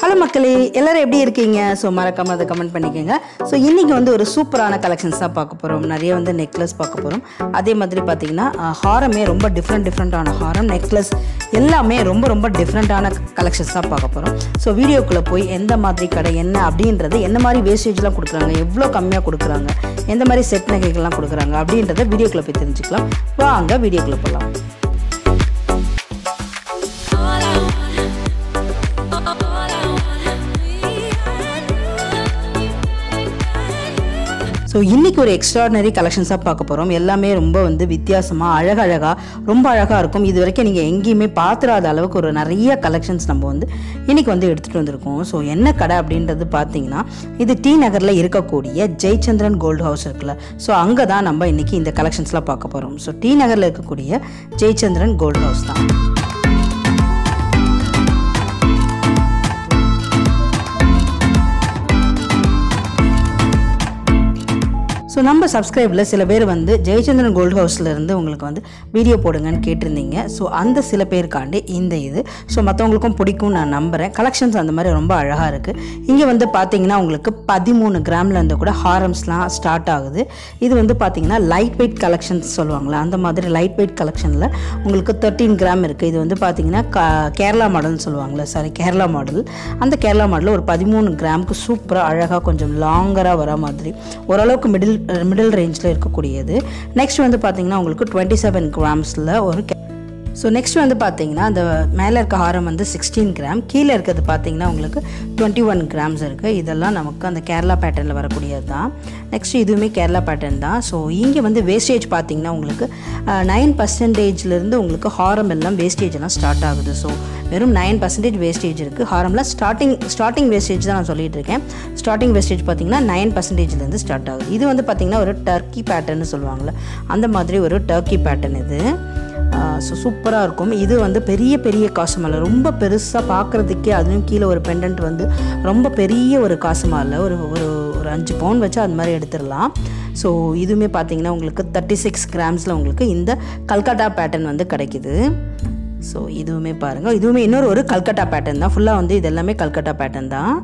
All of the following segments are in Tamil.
ஹலோ மக்களே, எல்லாரும் எப்படி இருக்கீங்க? ஸோ மறக்காம அதை கமெண்ட் பண்ணிக்கோங்க. ஸோ இன்றைக்கி வந்து ஒரு சூப்பரான கலெக்ஷன்ஸ் தான் பார்க்க போகிறோம். நிறைய வந்து நெக்லஸ் பார்க்க போகிறோம். அதே மாதிரி பார்த்திங்கன்னா ஹாரமே ரொம்ப டிஃப்ரெண்ட்டான ஹாரம், நெக்லஸ் எல்லாமே ரொம்ப டிஃப்ரெண்ட்டான கலெக்ஷன்ஸ் தான் பார்க்க போகிறோம். ஸோ வீடியோக்குள்ளே போய் எந்த மாதிரி கடை என்ன அப்படின்றது, எந்த மாதிரி வேஸ்டேஜ்லாம் கொடுக்குறாங்க, எவ்வளோ கம்மியாக கொடுக்குறாங்க, எந்த மாதிரி செட் நகைகள்லாம் கொடுக்குறாங்க அப்படின்றத வீடியோக்குள்ளே போய் தெரிஞ்சுக்கலாம். வாங்க வீடியோக்குள்ளே போகலாம். ஸோ இன்றைக்கி ஒரு எக்ஸ்ட்ராடினரி கலெக்ஷன்ஸாக பார்க்க போகிறோம். எல்லாமே ரொம்ப வந்து வித்தியாசமாக அழகாக ரொம்ப அழகாக இருக்கும். இது வரைக்கும் நீங்கள் எங்கேயுமே பார்த்துடாத அளவுக்கு ஒரு நிறைய கலெக்ஷன்ஸ் நம்ம வந்து இன்றைக்கி வந்து எடுத்துகிட்டு வந்திருக்கோம். ஸோ என்ன கடை அப்படின்றது பார்த்தீங்கன்னா, இது டி நகரில் இருக்கக்கூடிய ஜெயச்சந்திரன் கோல்டு ஹவுஸ் இருக்குல்ல, ஸோ அங்கே தான் நம்ம இன்றைக்கி இந்த கலெக்ஷன்ஸ்லாம் பார்க்க போகிறோம். ஸோ டி நகரில் இருக்கக்கூடிய ஜெயச்சந்திரன் கோல்டு ஹவுஸ் தான். ஸோ நம்ம சப்ஸ்கிரைபில் சில பேர் வந்து ஜெயச்சந்திரன் கோல்டு ஹவுஸ்லேருந்து உங்களுக்கு வந்து வீடியோ போடுங்கன்னு கேட்டிருந்தீங்க. ஸோ அந்த சில பேருக்காண்டி இந்த இது ஸோ மற்றவங்களுக்கும் பிடிக்கும் நான் நம்புகிறேன். கலெக்ஷன்ஸ் அந்த மாதிரி ரொம்ப அழகாக இருக்குது. இங்கே வந்து பார்த்தீங்கன்னா உங்களுக்கு 13 கிராமில் இருந்து கூட ஹாரம்ஸ்லாம் ஸ்டார்ட் ஆகுது. இது வந்து பார்த்தீங்கன்னா லைட் வெயிட் கலெக்ஷன்ஸ் சொல்லுவாங்களே, அந்த மாதிரி லைட் வெயிட் கலெக்ஷனில் உங்களுக்கு 13 கிராம் இருக்குது. இது வந்து பார்த்தீங்கன்னா கேரளா மாடல்னு சொல்லுவாங்களே, கேரளா மாடல். அந்த கேரளா மாடலில் ஒரு 13 கிராமுக்கு சூப்பராக அழகாக கொஞ்சம் லாங்கராக வர மாதிரி ஓரளவுக்கு மிடில் ரேஞ்சில் இருக்கக்கூடியது. நெக்ஸ்ட் வந்து பார்த்தீங்கன்னா உங்களுக்கு 27 கிராம்ஸில் ஒரு ஸோ நெக்ஸ்ட் வந்து பார்த்தீங்கன்னா அந்த மேலே இருக்க ஹாரம் வந்து 16 கிராம், கீழே இருக்கிறது பார்த்தீங்கன்னா உங்களுக்கு 21 கிராம்ஸ் இருக்குது. இதெல்லாம் நமக்கு அந்த கேரளா பேட்டர்னில் வரக்கூடியது தான். நெக்ஸ்ட் இதுவுமே கேரளா பேட்டர்ன் தான். ஸோ இங்கே வந்து வேஸ்டேஜ் பார்த்தீங்கன்னா உங்களுக்கு 9% உங்களுக்கு ஹாரம் எல்லாம் வேஸ்டேஜ் எல்லாம் ஸ்டார்ட் ஆகுது. ஸோ வெறும் 9% வேஸ்டேஜ் இருக்குது ஹாரமில். ஸ்டார்டிங் வேஸ்டேஜ் தான் நான் சொல்லிட்டு இருக்கேன். ஸ்டார்டிங் வேஸ்டேஜ் பார்த்தீங்கன்னா 9%லேருந்து ஸ்டார்ட் ஆகுது. இது வந்து பார்த்தீங்கன்னா ஒரு டர்க்கி பேட்டர்ன்னு சொல்லுவாங்கள்ல, அந்த மாதிரி ஒரு டர்க்கி பேட்டர்ன் இது. ஸோ சூப்பராக இருக்கும். இது வந்து பெரிய காசு மாலை, ரொம்ப பெருசாக பார்க்குறதுக்கே. அதுவும் கீழே ஒரு பெண்டன்ட் வந்து ரொம்ப பெரிய ஒரு காசு மாலை, ஒரு 5 பவுன் வச்சு அது மாதிரி எடுத்துடலாம். ஸோ இதுவுமே பார்த்தீங்கன்னா உங்களுக்கு 36 கிராம்ஸில் உங்களுக்கு இந்த கல்கட்டா பேட்டர்ன் வந்து கிடைக்கிது. ஸோ இதுவுமே பாருங்கள், இதுவுமே இன்னொரு ஒரு கல்கட்டா பேட்டர்ன் தான். ஃபுல்லாக வந்து இது எல்லாமே கல்கட்டா பேட்டர்ன் தான்.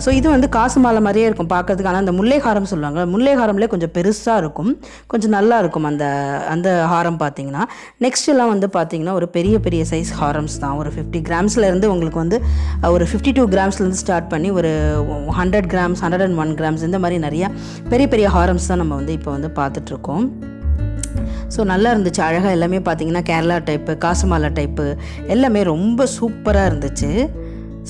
ஸோ இது வந்து காசு மாலை மாதிரியே இருக்கும் பார்க்கறதுக்கு. ஆனால் அந்த முல்லை ஹாரம் சொல்லுவாங்க, முல்லை ஹாரம்லேயே கொஞ்சம் பெருசாக இருக்கும், கொஞ்சம் நல்லா இருக்கும் அந்த ஹாரம் பார்த்தீங்கன்னா. நெக்ஸ்ட் எல்லாம் வந்து பார்த்தீங்கன்னா ஒரு பெரிய சைஸ் ஹாரம்ஸ் தான். ஒரு 50 கிராம்ஸ்லேருந்து உங்களுக்கு வந்து ஒரு 52 கிராம்ஸ்லேருந்து ஸ்டார்ட் பண்ணி ஒரு 100 கிராம்ஸ் 101 கிராம்ஸ் இந்த மாதிரி நிறையா பெரிய ஹாரம்ஸ் தான் நம்ம வந்து இப்போ வந்து பார்த்துட்ருக்கோம். ஸோ நல்லா இருந்துச்சு, அழகாக எல்லாமே பார்த்தீங்கன்னா கேரளா டைப்பு, காசு மாலை டைப்பு எல்லாமே ரொம்ப சூப்பராக இருந்துச்சு.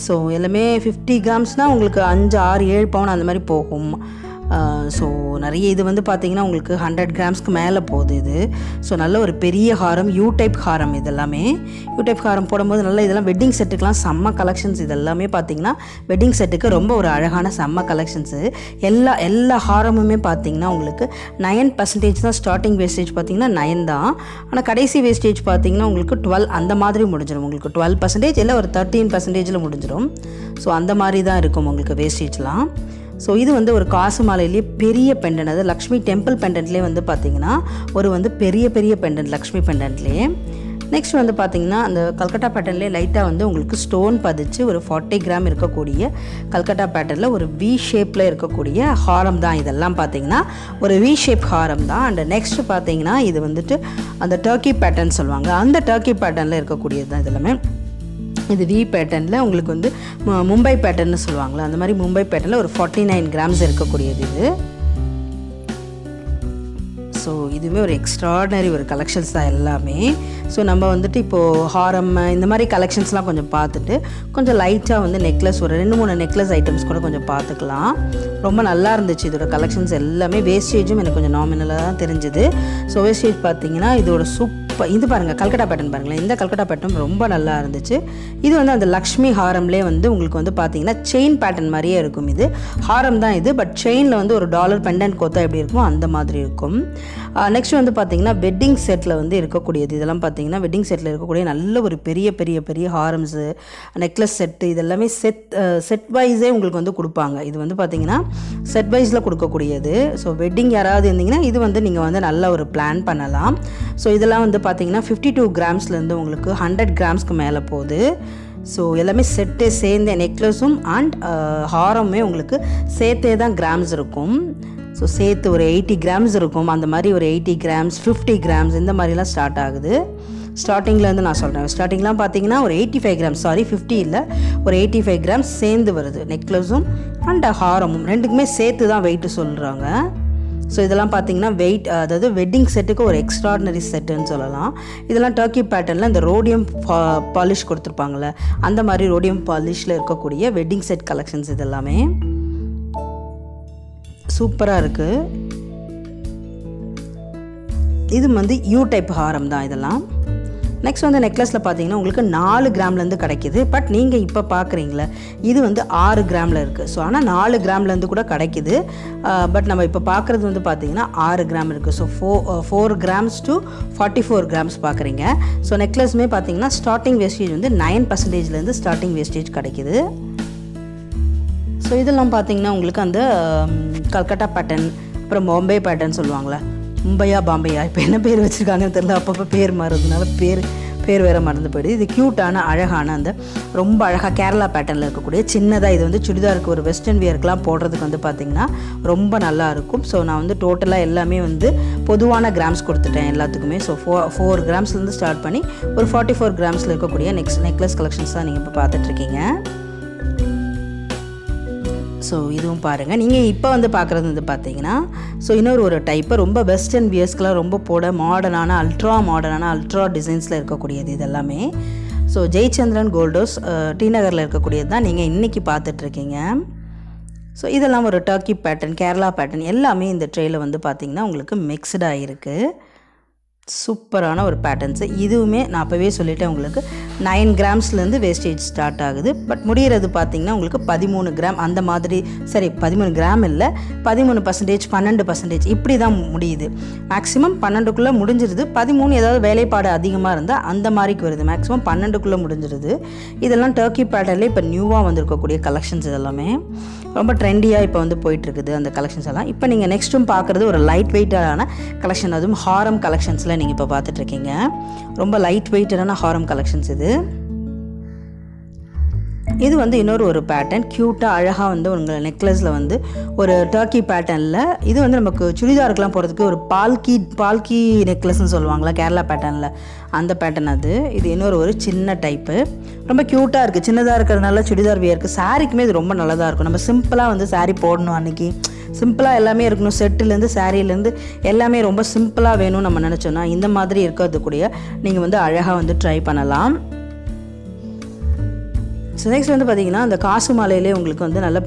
ஸோ எல்லாமே 50 கிராம்ஸ்னால் உங்களுக்கு 5, 6, 7 பவுன் அந்த மாதிரி போகும். ஸோ நிறைய இது வந்து பார்த்திங்கன்னா உங்களுக்கு 100 கிராம்ஸ்க்கு மேலே போகுது இது. ஸோ நல்ல ஒரு பெரிய ஹாரம், யூ டைப் ஹாரம். இதெல்லாமே யூ டைப் ஹாரம் போடும்போது நல்லா இதெல்லாம் வெட்டிங் செட்டுக்கெலாம் செம்ம கலெக்ஷன்ஸ். இதெல்லாமே பார்த்திங்கன்னா வெட்டிங் செட்டுக்கு ரொம்ப ஒரு அழகான செம்ம கலெக்ஷன்ஸு. எல்லா ஹாரமுமே பார்த்திங்கன்னா உங்களுக்கு 9% தான் ஸ்டார்டிங் வேஸ்டேஜ் பார்த்திங்கன்னா 9 தான். ஆனால் கடைசி வேஸ்டேஜ் பார்த்திங்கன்னா உங்களுக்கு 12 அந்த மாதிரி முடிஞ்சிடும். உங்களுக்கு 12% இல்லை ஒரு 13%ல் முடிஞ்சிடும். ஸோ அந்த மாதிரி தான் இருக்கும் உங்களுக்கு வேஸ்டேஜ்லாம். ஸோ இது வந்து ஒரு காசு மாலையிலேயே பெரிய பெண்டன்ட், அது லக்ஷ்மி டெம்பிள் பெண்டன்ட்லேயே வந்து பார்த்திங்கன்னா ஒரு வந்து பெரிய பெண்டன்ட் லக்ஷ்மி பெண்டன்ட்லேயே. நெக்ஸ்ட் வந்து பார்த்திங்கன்னா அந்த கல்கட்டா பேட்டர்ன்லேயே லைட்டாக வந்து உங்களுக்கு ஸ்டோன் பதிச்சு ஒரு 40 கிராம் இருக்கக்கூடிய கல்கட்டா பேட்டர்னில் ஒரு வி ஷேப்பில் இருக்கக்கூடிய ஹாரம் தான். இதெல்லாம் பார்த்திங்கன்னா ஒரு வி ஷேப் ஹாரம் தான். அண்ட் நெக்ஸ்ட் பார்த்திங்கன்னா இது வந்துட்டு அந்த டர்க்கி பேட்டர்ன் சொல்லுவாங்க, அந்த டர்க்கி பேட்டர்னில் இருக்கக்கூடியது தான். இதெல்லாமே இது வி பேட்டர்னில் உங்களுக்கு வந்து மும்பை பேட்டர்ன்னு சொல்லுவாங்களா, அந்த மாதிரி மும்பை பேட்டர்னில் ஒரு 49 கிராம்ஸ் இருக்கக்கூடியது இது. ஸோ இதுவுமே ஒரு எக்ஸ்ட்ராடினரி ஒரு கலெக்ஷன்ஸ் தான் எல்லாமே. ஸோ நம்ம வந்துட்டு இப்போது ஹாரம் இந்த மாதிரி கலெக்ஷன்ஸ்லாம் கொஞ்சம் பார்த்துட்டு கொஞ்சம் லைட்டாக வந்து நெக்லஸ் ஒரு 2-3 நெக்லஸ் ஐட்டம்ஸ் கூட கொஞ்சம் பார்த்துக்கலாம். ரொம்ப நல்லா இருந்துச்சு இதோட கலெக்ஷன்ஸ் எல்லாமே. வேஸ்டேஜும் எனக்கு கொஞ்சம் நாமினலாக தான் தெரிஞ்சுது. ஸோ வேஸ்டேஜ் பார்த்தீங்கன்னா இதோட இது பாருங்கள், கல்கட்டா பேட்டர்ன் பாருங்களேன், இந்த கல்கட்டா பேட்டர்ன் ரொம்ப நல்லா இருந்துச்சு. இது வந்து அந்த லக்ஷ்மி ஹாரம்லேயே வந்து உங்களுக்கு வந்து பார்த்தீங்கன்னா செயின் பேட்டர்ன் மாதிரியே இருக்கும். இது ஹாரம் தான் இது, பட் செயினில் வந்து ஒரு டாலர் பெண்டன்ட் கோத்தா எப்படி இருக்குமோ அந்த மாதிரி இருக்கும். நெக்ஸ்ட் வந்து பார்த்தீங்கன்னா வெட்டிங் செட்டில் வந்து இருக்கக்கூடியது. இதெல்லாம் பார்த்தீங்கன்னா வெட்டிங் செட்டில் இருக்கக்கூடிய நல்ல ஒரு பெரிய ஹாரம்ஸு, நெக்லஸ் செட்டு, இதெல்லாமே செட் வைஸே உங்களுக்கு வந்து கொடுப்பாங்க. இது வந்து பார்த்தீங்கன்னா செட் வைஸில் கொடுக்கக்கூடியது. ஸோ வெட்டிங் யாராவது இருந்தீங்கன்னா இது வந்து நீங்கள் வந்து நல்ல ஒரு பிளான் பண்ணலாம். ஸோ இதெல்லாம் வந்து பார்த்தீங்கன்னா 52 கிராம்ஸ்லேருந்து உங்களுக்கு 100 கிராம்ஸ்க்கு மேலே போகுது. ஸோ எல்லாமே செட்டே சேர்ந்த நெக்லஸும் அண்ட் ஹாரமுமே உங்களுக்கு சேர்த்தே தான் கிராம்ஸ் இருக்கும். ஸோ சேர்த்து ஒரு 80 கிராம்ஸ் இருக்கும். அந்த மாதிரி ஒரு 80 கிராம்ஸ் 50 கிராம்ஸ் இந்த மாதிரிலாம் ஸ்டார்ட் ஆகுது. ஸ்டார்டிங்லேருந்து நான் சொல்கிறேன். ஸ்டார்டிங்லாம் பார்த்தீங்கன்னா ஒரு 85 கிராம்ஸ், சாரி 50 இல்லை, ஒரு 85 கிராம்ஸ் சேர்ந்து வருது. நெக்லஸும் அண்ட் ஹாரமும் ரெண்டுக்குமே சேர்த்து தான் வெயிட்டு சொல்கிறாங்க. ஸோ இதெல்லாம் பார்த்தீங்கன்னா வெயிட், அதாவது வெட்டிங் செட்டுக்கு ஒரு எக்ஸ்ட்ராடினரி செட்டுன்னு சொல்லலாம். இதெல்லாம் டர்க்கி பேட்டர்னில் இந்த ரோடியம் பாலிஷ் கொடுத்துருப்பாங்களே, அந்த மாதிரி ரோடியம் பாலிஷில் இருக்கக்கூடிய வெட்டிங் செட் கலெக்ஷன்ஸ் இதெல்லாமே சூப்பராக இருக்குது. இது வந்து யூ டைப் ஹாரம் தான் இதெல்லாம். நெக்ஸ்ட் வந்து நெக்லஸில் பார்த்தீங்கன்னா உங்களுக்கு 4 கிராம்லேருந்து கிடைக்கிது. பட் நீங்கள் இப்போ பார்க்குறீங்களே இது வந்து 6 கிராமில் இருக்குது. ஸோ ஆனால் 4 கிராம்லேருந்து கூட கிடைக்கிது. பட் நம்ம இப்போ பார்க்குறது வந்து பார்த்தீங்கன்னா 6 கிராம் இருக்குது. ஸோ 4 கிராம்ஸ் டு 44 கிராம்ஸ் பார்க்குறீங்க. ஸோ நெக்லஸுமே பார்த்தீங்கன்னா ஸ்டார்டிங் வேஸ்டேஜ் வந்து 9%லேருந்து ஸ்டார்டிங் வேஸ்டேஜ் கிடைக்கிது. ஸோ இதெல்லாம் பார்த்தீங்கன்னா உங்களுக்கு அந்த கல்கட்டா பேட்டர்ன், அப்புறம் பாம்பே பேட்டர்ன் சொல்லுவாங்களே, மும்பையா பாம்பேயா இப்போ என்ன பேர் வச்சுருக்காங்கன்னு தெரியல, அப்பப்போ பேர் மாறுறதுனால பேர் வேறு மறந்து போயிடுது. இது க்யூட்டான அழகான அந்த ரொம்ப அழகாக கேரளா பேட்டர்னில் இருக்கக்கூடிய சின்னதாக, இது வந்து சுடிதாருக்கு ஒரு வெஸ்டர்ன் வியருக்கெலாம் போடுறதுக்கு வந்து பார்த்திங்கன்னா ரொம்ப நல்லா இருக்கும். ஸோ நான் வந்து டோட்டலாக எல்லாமே வந்து பொதுவான கிராம்ஸ் கொடுத்துட்டேன் எல்லாத்துக்குமே. ஸோ 4 கிராம்ஸ்லேருந்து ஸ்டார்ட் பண்ணி ஒரு 44 கிராம்ஸில் இருக்கக்கூடிய நெக்லஸ் கலெக்ஷன்ஸ் தான் நீங்கள் இப்போ பார்த்துட்ருக்கீங்க. ஸோ இதுவும் பாருங்கள். நீங்கள் இப்போ வந்து பார்க்குறது வந்து பார்த்தீங்கன்னா ஸோ இன்னொரு ஒரு டைப்பு ரொம்ப வெஸ்டர்ன் வியர்ஸ்க்கெலாம் ரொம்ப போட மாடர்னான அல்ட்ரா டிசைன்ஸில் இருக்கக்கூடியது இதெல்லாமே. So Jayachandran gold house T நகரில் இருக்கக்கூடியது தான் நீங்கள் இன்றைக்கி பார்த்துட்ருக்கீங்க. ஸோ இதெல்லாம் ஒரு டர்க்கி பேட்டர்ன், கேரளா பேட்டர்ன் எல்லாமே இந்த ட்ரேயில் வந்து பார்த்திங்கன்னா உங்களுக்கு மிக்ஸ்டாக இருக்குது. சூப்பரான ஒரு பேட்டர்ன்ஸு. இதுவுமே நான் அப்போவே சொல்லிட்டேன் உங்களுக்கு 9 கிராம்ஸ்லேருந்து வேஸ்டேஜ் ஸ்டார்ட் ஆகுது. பட் முடிகிறது பார்த்திங்கன்னா உங்களுக்கு 13 கிராம் அந்த மாதிரி, சரி 13 கிராம் இல்லை, 13%, 12% இப்படி தான் முடியுது. மேக்ஸிமம் 12க்குள்ளே முடிஞ்சிருது. 13 ஏதாவது வேலைப்பாடு அதிகமாக இருந்தால் அந்த மாதிரிக்கு வருது. மேக்ஸிமம் 12க்குள்ளே முடிஞ்சிருது. இதெல்லாம் டர்க்கி பேட்டர்னில் இப்போ நியூவாக வந்திருக்கக்கூடிய கலெக்ஷன்ஸ் இதெல்லாமே ரொம்ப ட்ரெண்டியாக இப்போ வந்து போயிட்டுருக்குது அந்த கலெக்ஷன்ஸ் எல்லாம். இப்போ நீங்கள் நெக்ஸ்ட்டும் பார்க்குறது ஒரு லைட் வெயிட்டான கலெக்ஷன், அதுவும் ஹாரம் கலெக்ஷன்ஸில் நீங்கள் இப்போ பார்த்துட்ருக்கீங்க. ரொம்ப லைட் வெயிட்டான ஹாரம் கலெக்ஷன்ஸ் இது வந்து இன்னொரு ஒரு பேட்டர்ன், க்யூட்டாக அழகாக வந்து உங்கள் நெக்லஸில் வந்து ஒரு டர்க்கி பேட்டர்னில். இது வந்து நமக்கு சுடிதாருக்கெலாம் போகிறதுக்கு ஒரு பால்கி நெக்லஸ்ன்னு சொல்லுவாங்களா கேரளா பேட்டர்னில், அந்த பேட்டர்ன் அது. இது இன்னொரு ஒரு சின்ன டைப்பு, ரொம்ப க்யூட்டாக இருக்குது. சின்னதாக இருக்கிறதுனால சுடிதார் வியருக்கு, சாரிக்குமே இது ரொம்ப நல்லதாக இருக்கும். நம்ம சிம்பிளாக வந்து சாரீ போடணும், அன்றைக்கி சிம்பிளாக எல்லாமே இருக்கணும், செட்டுலேருந்து சாரீலேருந்து எல்லாமே ரொம்ப சிம்பிளாக வேணும்னு நம்ம நினச்சோன்னா இந்த மாதிரி இருக்கிறது கூட நீங்கள் வந்து அழகாக வந்து ட்ரை பண்ணலாம். ஸோ நெக்ஸ்ட் வந்து பார்த்திங்கன்னா அந்த காசு மாலையிலே உங்களுக்கு வந்து நல்ல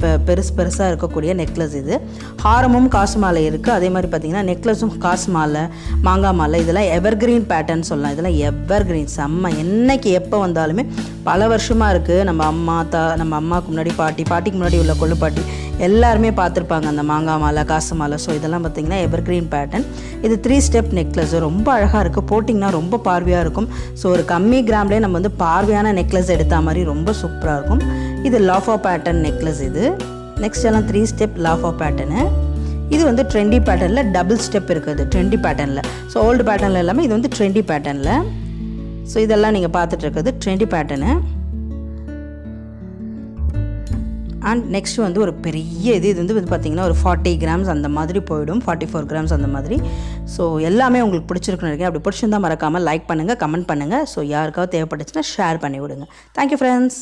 பெருசாக இருக்கக்கூடிய நெக்லஸ். இது ஹாரமும் காசு மாலை இருக்குது. அதே மாதிரி பார்த்திங்கன்னா நெக்லஸும் காசு மாலை, மாங்காய் மாலை, இதெல்லாம் எவர்கிரீன் பேட்டர்ன் சொல்லலாம். இதெல்லாம் எவர்கிரீன் செம்ம, என்னைக்கு எப்போ வந்தாலுமே பல வருஷமாக இருக்குது. நம்ம அம்மாவுக்கு முன்னாடி பாட்டிக்கு முன்னாடி உள்ள கொள்ளுப்பாட்டி எல்லாருமே பார்த்துருப்பாங்க அந்த மாங்காய் மாலை, காசு மாலை. ஸோ இதெல்லாம் பார்த்திங்கன்னா எவர்கிரீன் பேட்டர்ன். இது 3 ஸ்டெப் நெக்லஸ், ரொம்ப அழகாக இருக்குது. போட்டிங்கன்னா ரொம்ப பார்வையாக இருக்கும். ஸோ ஒரு கம்மி கிராம்லேயே நம்ம வந்து பார்வையான நெக்லஸ் எடுத்த மாதிரி ரொம்ப சூப்பராக இருக்கும். இது லாஃபா பேட்டர்ன் நெக்லஸ். இது நெக்ஸ்ட் எல்லாம் 3 ஸ்டெப் லாஃபா பேட்டர்னு. இது வந்து ட்ரெண்டி பேட்டர்னில் டபுள் ஸ்டெப் இருக்குது ட்ரெண்டி பேட்டர்னில். ஸோ ஓல்டு பேட்டர்னில் எல்லாமே இது வந்து ட்ரெண்டி பேட்டர்னில். ஸோ இதெல்லாம் நீங்கள் பார்த்துட்டு இருக்கிறது ட்ரெண்டி பேட்டர்னு. அண்ட் நெக்ஸ்ட் வந்து ஒரு பெரிய இது வந்து பார்த்திங்கன்னா ஒரு 40 கிராம்ஸ் அந்த மாதிரி போயிடும், 44 கிராம்ஸ் அந்த மாதிரி. ஸோ எல்லாமே உங்களுக்கு பிடிச்சிருக்குன்னு இருக்கேன். அப்படி பிடிச்சிருந்தால் மறக்காமல் லைக் பண்ணுங்கள், கமெண்ட் பண்ணுங்கள். ஸோ யாருக்காவது தேவைப்பட்டுச்சுன்னா ஷேர் பண்ணி விடுங்க. Thank you friends.